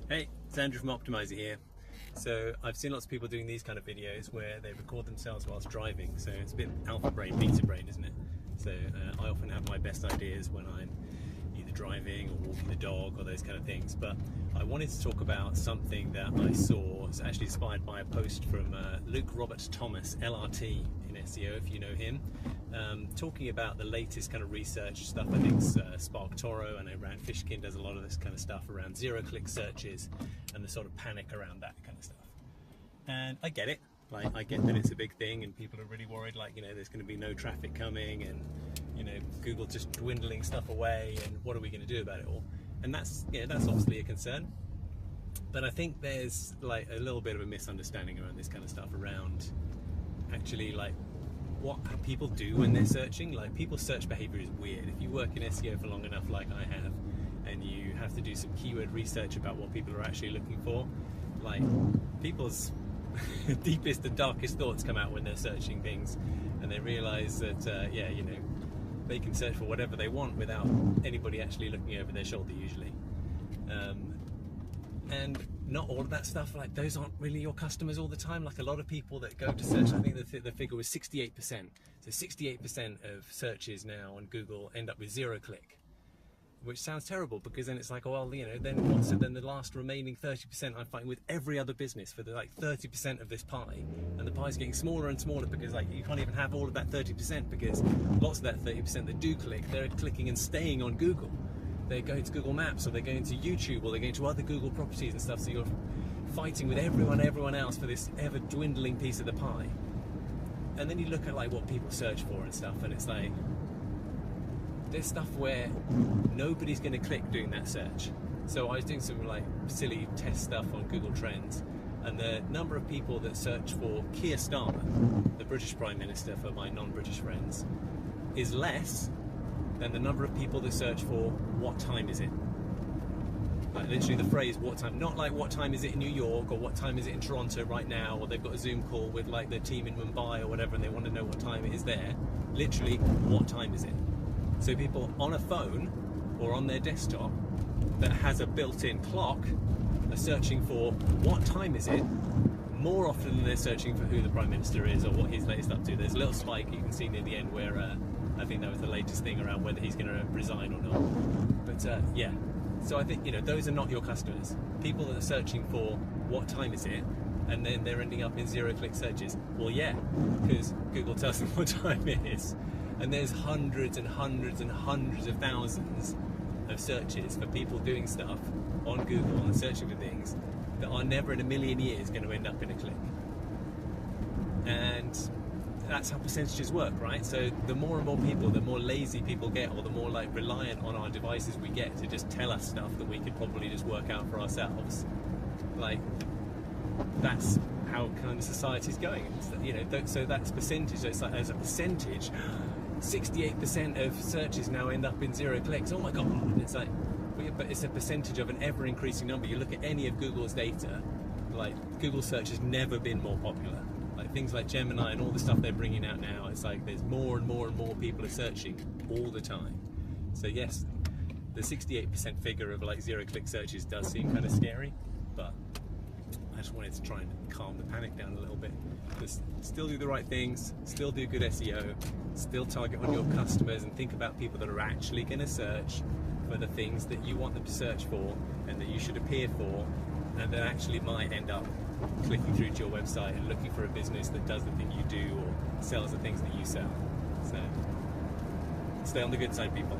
Hey, it's Andrew from Optimisey here. So I've seen lots of people doing these kind of videos where they record themselves whilst driving, so it's a bit alpha brain, beta brain, isn't it? So I often have my best ideas when I'm either driving or walking the dog or those kind of things, but I wanted to talk about something that I saw. It's actually inspired by a post from Luke Robert Thomas, LRT in SEO, if you know him, talking about the latest kind of research stuff. I think Spark Toro, I know Rand Fishkin does a lot of this kind of stuff around zero-click searches and the sort of panic around that kind of stuff. And I get it. Like, I get that it's a big thing and people are really worried, like, you know, there's going to be no traffic coming and, you know, Google just dwindling stuff away and what are we going to do about it all? And that's, yeah, that's obviously a concern. But I think there's like a little bit of a misunderstanding around this kind of stuff around actually like what people do when they're searching. Like, people's search behavior is weird. If you work in SEO for long enough like I have, and you have to do some keyword research about what people are actually looking for, like, people's deepest and darkest thoughts come out when they're searching things, and they realize that yeah, you know, they can search for whatever they want without anybody actually looking over their shoulder usually. And not all of that stuff, like, those aren't really your customers all the time. Like, a lot of people that go to search, I think the figure was 68%. So 68% of searches now on Google end up with zero click, which sounds terrible, because then it's like, oh, well, you know, then what's it, then the last remaining 30% I'm fighting with every other business for the like 30% of this pie, and the pie's getting smaller and smaller because, like, you can't even have all of that 30%, because lots of that 30% that do click, they're clicking and staying on Google. They're going to Google Maps, or they're going to YouTube, or they're going to other Google properties and stuff, so you're fighting with everyone else for this ever dwindling piece of the pie. And then you look at like what people search for and stuff, and it's like, there's stuff where nobody's going to click doing that search. So I was doing some like silly test stuff on Google Trends, and the number of people that search for Keir Starmer, the British Prime Minister for my non-British friends, is less than the number of people that search for what time is it. Like, literally the phrase what time, not like what time is it in New York, or what time is it in Toronto right now, or they've got a Zoom call with like their team in Mumbai or whatever and they want to know what time it is there. Literally, what time is it? So people on a phone or on their desktop that has a built-in clock are searching for what time is it more often than they're searching for who the Prime Minister is or what he's latest up to. There's a little spike you can see near the end where I think that was the latest thing around whether he's going to resign or not. But yeah, so I think, you know, those are not your customers. People that are searching for what time is it, and then they're ending up in zero-click searches. Well, yeah, because Google tells them what time it is. And there's hundreds and hundreds and hundreds of thousands of searches for people doing stuff on Google and searching for things that are never in a million years going to end up in a click. And that's how percentages work, right? So the more and more people, the more lazy people get, or the more like reliant on our devices we get to just tell us stuff that we could probably just work out for ourselves. Like, that's how kind of society is going. It's, you know, so that's percentage. So it's like, as a percentage, 68% of searches now end up in zero clicks. Oh my god! And it's like, but it's a percentage of an ever-increasing number. You look at any of Google's data, like, Google search has never been more popular. Like, things like Gemini and all the stuff they're bringing out now, it's like there's more and more and more people are searching all the time. So yes, the 68% figure of like zero-click searches does seem kind of scary, but I just wanted to try and calm the panic down a little bit. Just still do the right things, still do good SEO, still target on your customers, and think about people that are actually going to search for the things that you want them to search for and that you should appear for, and that actually might end up clicking through to your website and looking for a business that does the thing you do or sells the things that you sell. So stay on the good side, people.